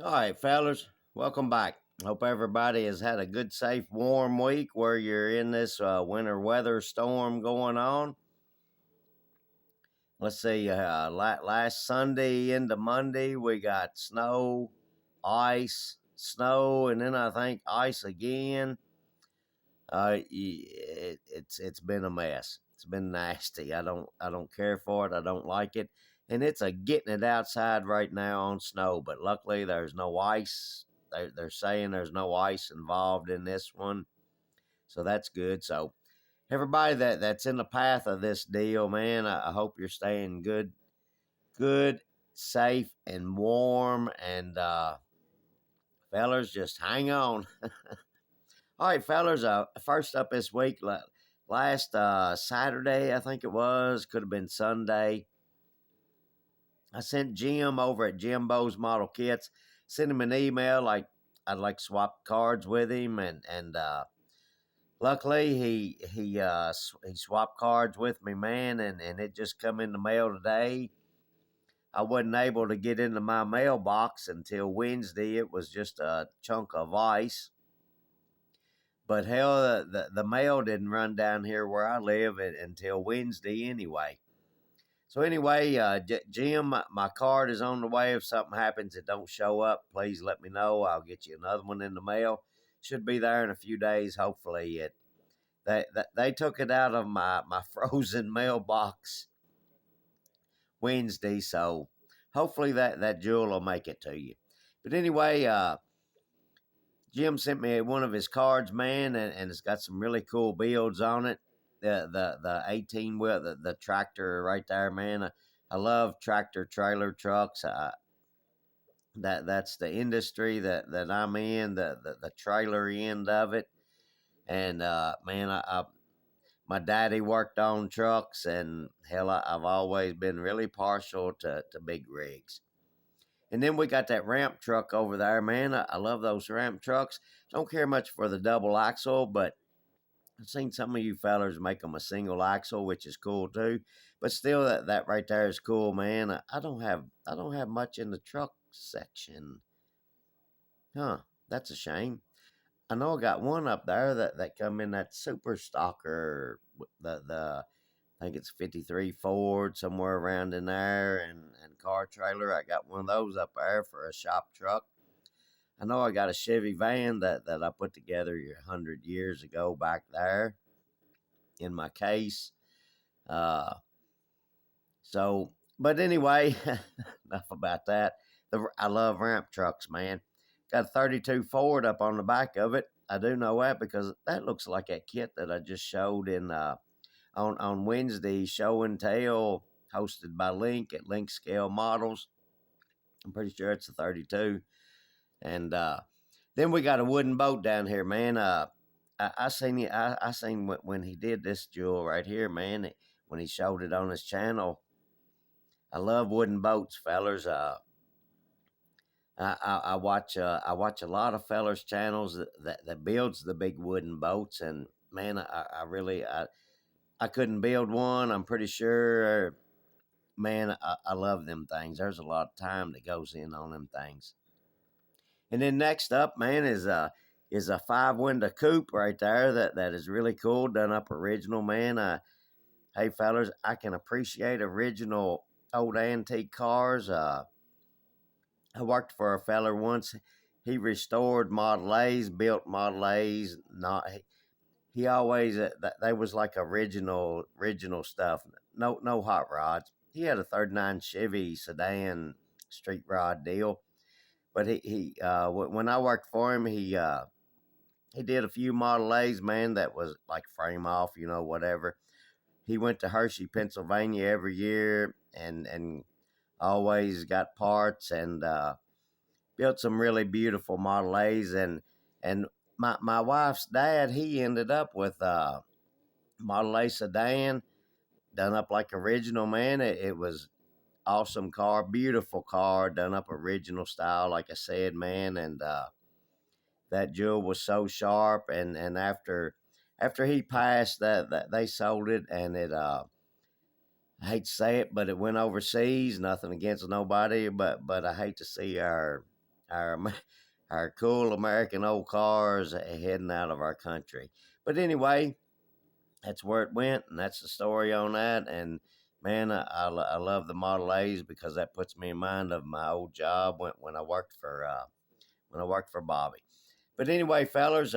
All right, fellas, welcome back. Hope everybody has had a good, safe, warm week where you're in this winter weather storm going on. Let's see, last Sunday into Monday, we got snow, ice, snow, and then I think ice again. It's been a mess. It's been nasty. I don't care for it. I don't like it, and it's a getting it outside right now on snow. But luckily, there's no ice. They're saying there's no ice involved in this one, so that's good. So everybody that's in the path of this deal, man, I hope you're staying good, safe, and warm. And fellers, just hang on. All right, fellas. First up this week, last Saturday, I think it was, could have been Sunday. I sent Jim over at Jimbo's Model Kits, sent him an email like I'd like to swap cards with him, and luckily he swapped cards with me, man, and it just come in the mail today. I wasn't able to get into my mailbox until Wednesday. It was just a chunk of ice. But hell, the mail didn't run down here where I live until Wednesday anyway. So anyway, Jim, my card is on the way. If something happens, it don't show up, please let me know. I'll get you another one in the mail. Should be there in a few days. Hopefully, they took it out of my frozen mailbox Wednesday, so hopefully that jewel will make it to you. But anyway, Jim sent me one of his cards, man, and it's got some really cool builds on it. The 18 wheel, the tractor right there, man. I love tractor trailer trucks. That's the industry that I'm in, the trailer end of it. And man, my daddy worked on trucks, and hell, I've always been really partial to big rigs. And then we got that ramp truck over there, man. I love those ramp trucks. Don't care much for the double axle, but I've seen some of you fellers make them a single axle, which is cool too. But still, that right there is cool, man. I don't have much in the truck section, huh? That's a shame. I know I got one up there that come in that super stalker, the I think it's 53 Ford somewhere around in there, and car trailer. I got one of those up there for a shop truck. I know I got a Chevy van that I put together 100 years ago back there in my case. Uh, but anyway, enough about that. I love ramp trucks, man. Got a 32 Ford up on the back of it. I do know that because that looks like that kit that I just showed in on Wednesday, show and tell hosted by Link at Link Scale Models. I'm pretty sure it's a 32. And then we got a wooden boat down here, man. I seen it. I seen when he did this jewel right here, man. When he showed it on his channel. I love wooden boats, fellers. I watch a lot of fellers channels that builds the big wooden boats, and man, I couldn't build one. I'm pretty sure, man. I love them things. There's a lot of time that goes in on them things. And then next up, man, is a 5 window coupe right there that is really cool, done up original, man. Hey fellers, I can appreciate original old antique cars. I worked for a feller once. He restored Model A's, built Model A's. Not he always they was like original stuff. No hot rods. He had a '39 Chevy sedan street rod deal. But when I worked for him, he did a few Model A's, man, that was like frame off, whatever. He went to Hershey, Pennsylvania every year, and always got parts, and built some really beautiful Model A's. And my wife's dad, he ended up with Model A sedan done up like original, man. It was awesome car, beautiful car, done up original style, like I said, man. And that jewel was so sharp. And after he passed, that they sold it, and it I hate to say it, but it went overseas. Nothing against nobody, but I hate to see our our our cool American old cars heading out of our country. But anyway, that's where it went, and that's the story on that. And man, I love the Model A's because that puts me in mind of my old job when I worked for Bobby. But anyway, fellas,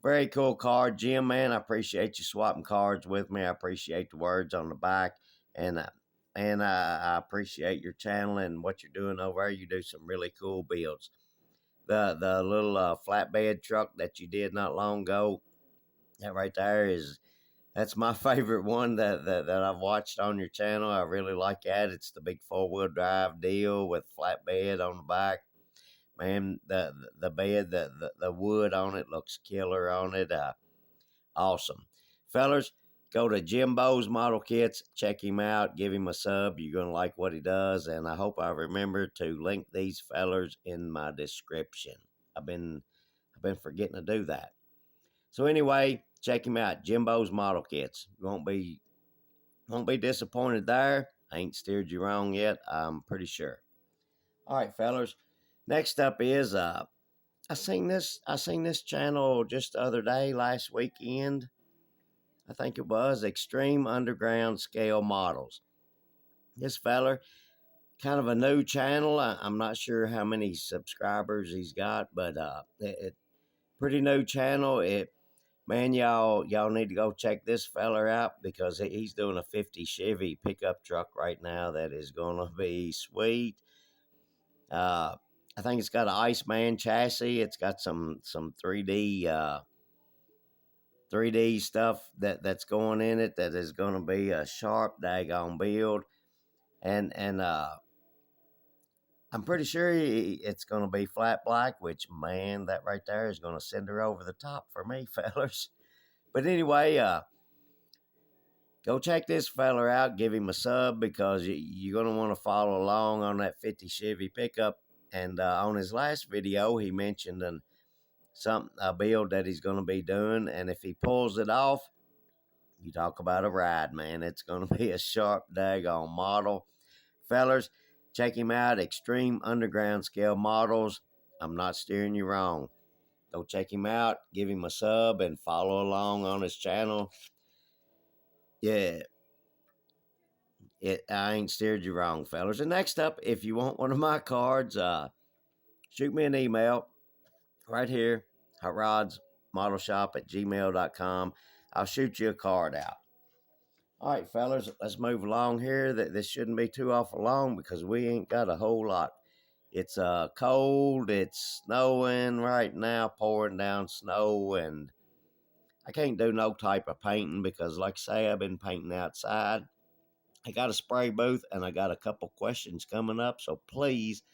very cool card, Jim. Man, I appreciate you swapping cards with me. I appreciate the words on the back, and I appreciate your channel and what you're doing over there. You do some really cool builds. The little flatbed truck that you did not long ago, that right there is that's my favorite one that I've watched on your channel. I really like that. It's the big 4-wheel drive deal with flatbed on the back. Man, the bed, the wood on it looks killer on it. Awesome. Fellas, go to Jimbo's Model Kits. Check him out. Give him a sub. You're going to like what he does. And I hope I remember to link these fellas in my description. I've been forgetting to do that. So anyway, check him out. Jimbo's Model Kits. Won't be disappointed there. I ain't steered you wrong yet. I'm pretty sure. All right, fellas. Next up is I seen this channel just the other day, last weekend. I think it was Extreme Underground Scale Models. This feller, kind of a new channel. I'm not sure how many subscribers he's got, but pretty new channel. Man, y'all need to go check this feller out because he's doing a 50 Chevy pickup truck right now that is gonna be sweet. I think it's got an Iceman chassis. It's got some 3D stuff that's going in it that is going to be a sharp daggone build, and I'm pretty sure it's going to be flat black, which man, that right there is going to send her over the top for me, fellas. But anyway, go check this feller out. Give him a sub because you're going to want to follow along on that 50 Chevy pickup. And on his last video, he mentioned a build that he's going to be doing, and if he pulls it off, you talk about a ride, man. It's going to be a sharp daggone model. Fellers, check him out. Extreme Underground Scale Models. I'm not steering you wrong. Go check him out. Give him a sub and follow along on his channel. Yeah. I ain't steered you wrong, fellers. And next up, if you want one of my cards, shoot me an email right here, hotrodsmodelshop@gmail.com. I'll shoot you a card out. All right, fellas, let's move along here. This shouldn't be too awful long because we ain't got a whole lot. It's cold. It's snowing right now, pouring down snow, and I can't do no type of painting because, like I say, I've been painting outside. I got a spray booth, and I got a couple questions coming up, so please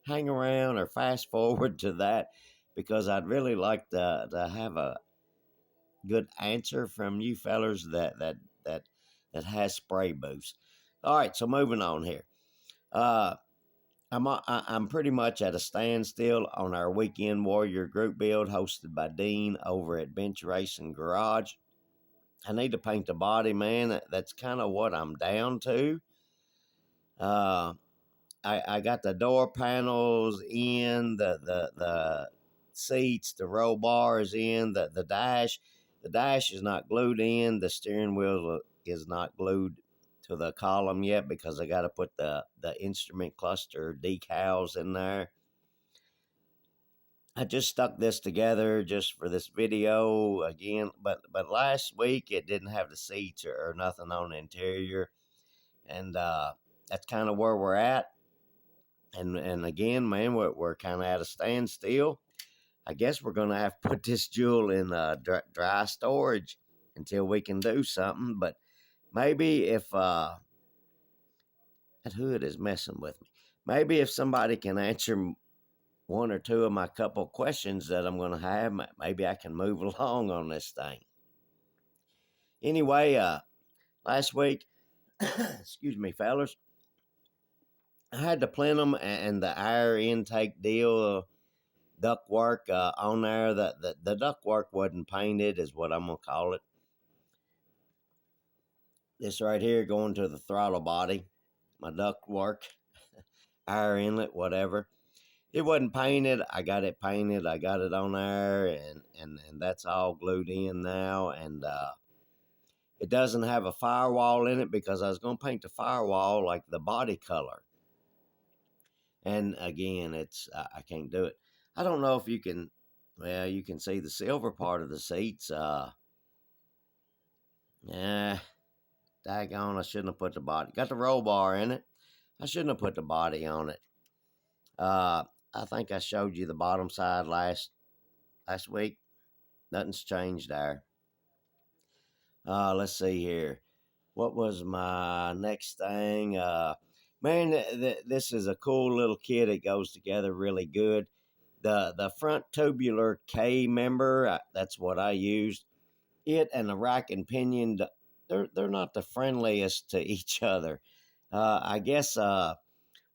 hang around or fast forward to that because I'd really like to have a good answer from you fellers that has spray booths. All right, so moving on here. I'm pretty much at a standstill on our Weekend Warrior group build hosted by Dean over at Bench Racing Garage. I need to paint the body, man. That's kind of what I'm down to. I got the door panels in, the seats, the roll bars in, the dash. The dash is not glued in. The steering wheel is not glued to the column yet because I got to put the instrument cluster decals in there. I just stuck this together just for this video again, but last week it didn't have the seats or nothing on the interior, and that's kind of where we're at. And again, man, we're kind of at a standstill. I guess we're gonna have to put this jewel in dry storage until we can do something. But maybe if that hood is messing with me, maybe if somebody can answer one or two of my couple questions that I'm gonna have, maybe I can move along on this thing. Anyway, last week, excuse me, fellas, I had the plenum and the air intake deal. Duct work on there. The duct work wasn't painted, is what I'm gonna call it. This right here going to the throttle body, my duct work, air inlet, whatever. it wasn't painted. I got it painted. I got it on there, and that's all glued in now. And it doesn't have a firewall in it because I was going to paint the firewall like the body color. And again, I can't do it. I don't know if you can. Well, you can see the silver part of the seats. Yeah, daggone, I shouldn't have put the body. Got the roll bar in it. I shouldn't have put the body on it. I think I showed you the bottom side last week. Nothing's changed there. Let's see here. What was my next thing? Man, this is a cool little kit. It goes together really good. The front tubular K member, that's what I used. It and the rack and pinion, they're not the friendliest to each other. I guess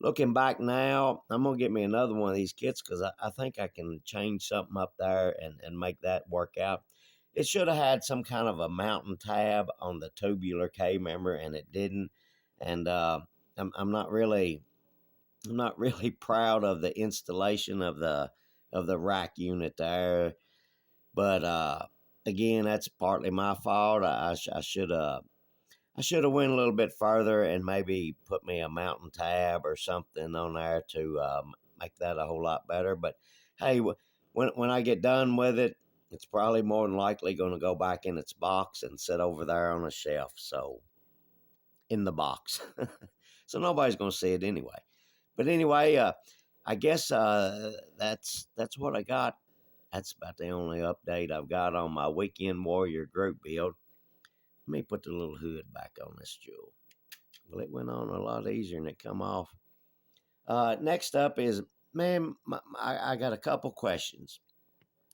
looking back now, I'm gonna get me another one of these kits because I think I can change something up there and make that work out. It should have had some kind of a mounting tab on the tubular K member, and it didn't. And I'm not really proud of the installation of the rack unit there. But again, that's partly my fault. I should have went a little bit further and maybe put me a mountain tab or something on there to make that a whole lot better. But hey, when I get done with it, it's probably more than likely going to go back in its box and sit over there on a shelf. So in the box, so nobody's going to see it anyway. But anyway, I guess that's what I got. That's about the only update I've got on my Weekend Warrior group build. Let me put the little hood back on this jewel. Well, it went on a lot easier than it come off. Next up is, man, I got a couple questions.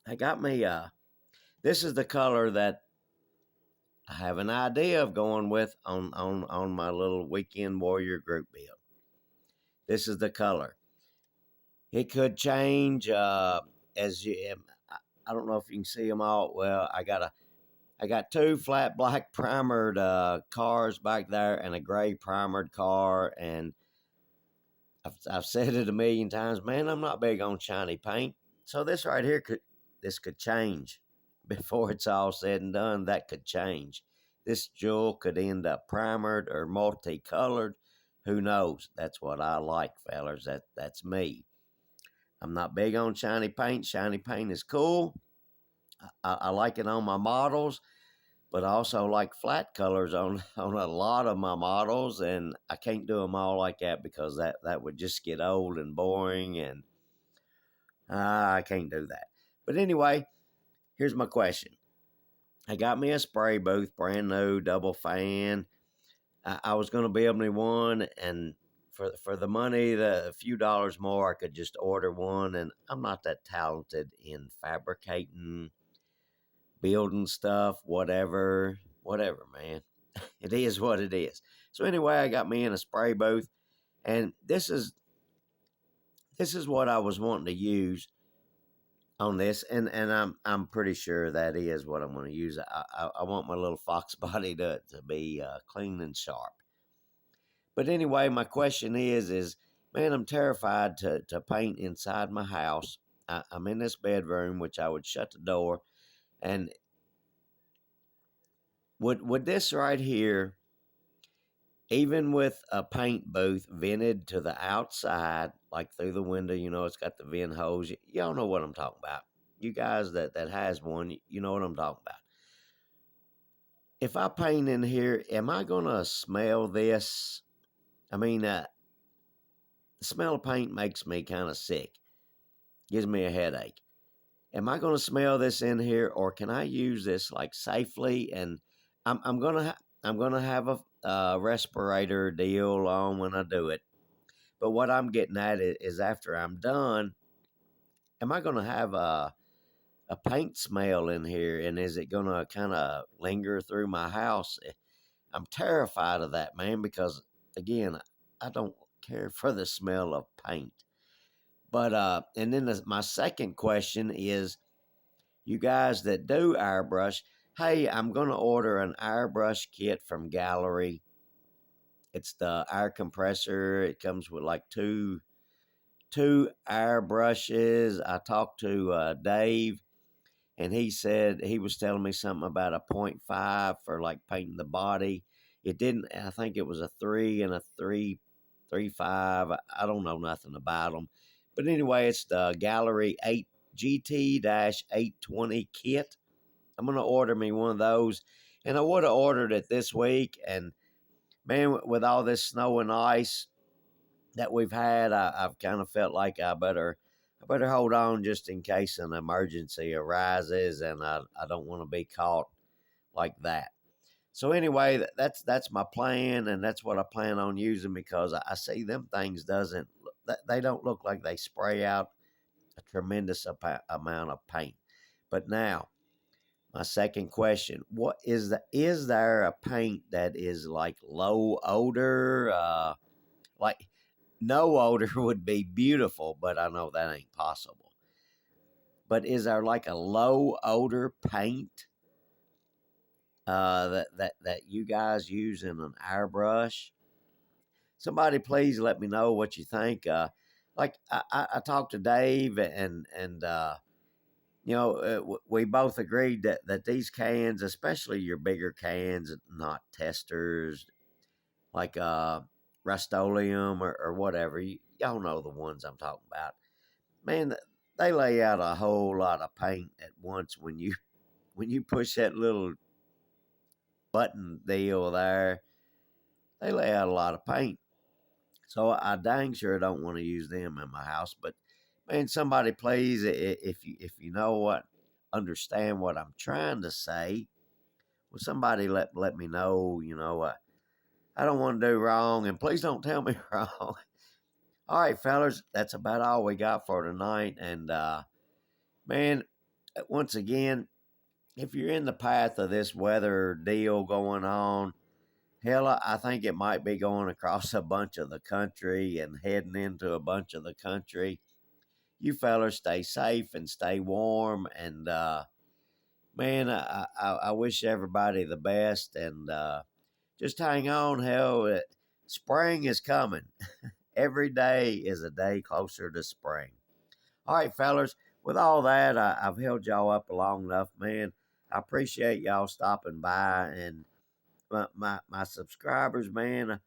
I got me, this is the color that I have an idea of going with on my little Weekend Warrior group build. This is the color. It could change as you. I don't know if you can see them all. Well, I got two flat black primered cars back there and a gray primered car, and I've said it a million times, man. I'm not big on shiny paint, so this right here could change before it's all said and done. That could change. This jewel could end up primered or multicolored. Who knows? That's what I like, fellers. That's me. I'm not big on shiny paint. Shiny paint is cool. I like it on my models, but I also like flat colors on a lot of my models, and I can't do them all like that because that would just get old and boring, and I can't do that. But anyway, here's my question. I got me a spray booth, brand new, double fan. I was going to build me one, and for the money, a few dollars more, I could just order one, and I'm not that talented in fabricating, building stuff, whatever, man. It is what it is. So anyway, I got me in a spray booth, and this is what I was wanting to use on this, and I'm pretty sure that is what I'm going to use. I want my little fox body to be clean and sharp. But anyway, my question is man, I'm terrified to paint inside my house. I'm in this bedroom, which I would shut the door, and would this right here, even with a paint booth vented to the outside, like through the window, it's got the vent hose. Y'all know what I'm talking about. You guys that has one, you know what I'm talking about. If I paint in here, am I going to smell this? I mean, the smell of paint makes me kind of sick. Gives me a headache. Am I going to smell this in here, or can I use this like safely? And I'm gonna have a respirator deal on when I do it. But what I'm getting at is after I'm done, am I going to have a paint smell in here, and is it going to kind of linger through my house? I'm terrified of that, man, because again, I don't care for the smell of paint. But and then my second question is, you guys that do airbrush, hey, I'm going to order an airbrush kit from Gallery. It's the air compressor. It comes with like two 2 airbrushes. I talked to Dave, and he said he was telling me something about a .5 for like painting the body. It didn't. I think it was a 3 and a 3.5. I don't know nothing about them, but anyway, it's the Gallery 8 GT-820 kit. I'm gonna order me one of those, and I would have ordered it this week. And man, with all this snow and ice that we've had, I've kind of felt like I better hold on just in case an emergency arises, and I don't want to be caught like that. So anyway, that's my plan, and that's what I plan on using, because I see them things doesn't they don't look like they spray out a tremendous amount of paint. But now, my second question: what is there a paint that is like low odor? Like no odor would be beautiful, but I know that ain't possible. But is there like a low odor paint that you guys use in an airbrush? Somebody please let me know what you think. I talked to Dave, and we both agreed that these cans, especially your bigger cans, not testers, like Rust-Oleum or whatever, y'all know the ones I'm talking about. Man, they lay out a whole lot of paint at once when you push that little button deal there. They lay out a lot of paint. So I dang sure don't want to use them in my house. But man, somebody please, if you know what, understand what I'm trying to say, will somebody let me know. I don't want to do wrong, and please don't tell me wrong. All right, fellas, that's about all we got for tonight. And man, once again, if you're in the path of this weather deal going on, hell, I think it might be going across a bunch of the country and heading into a bunch of the country. You fellers stay safe and stay warm. And man, I wish everybody the best. And just hang on. Hell, spring is coming. Every day is a day closer to spring. All right, fellas. With all that, I've held y'all up long enough, man. I appreciate y'all stopping by, and my subscribers, man.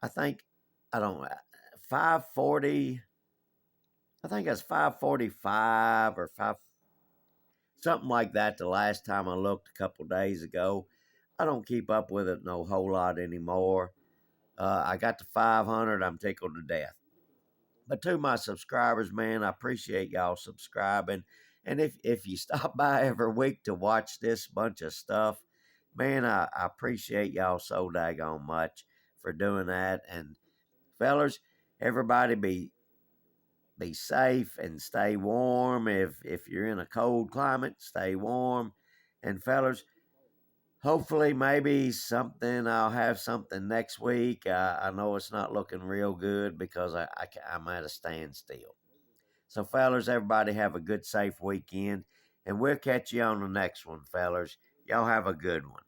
I think I don't 540. I think it's 545 or five, something like that. The last time I looked a couple days ago, I don't keep up with it no whole lot anymore. I got to 500. I'm tickled to death. But to my subscribers, man, I appreciate y'all subscribing. And if you stop by every week to watch this bunch of stuff, man, I appreciate y'all so daggone much for doing that. And fellers, everybody be safe and stay warm. If you're in a cold climate, stay warm. And fellers, hopefully maybe I'll have something next week. I know it's not looking real good because I'm at a standstill. So, fellers, everybody have a good, safe weekend, and we'll catch you on the next one, fellers. Y'all have a good one.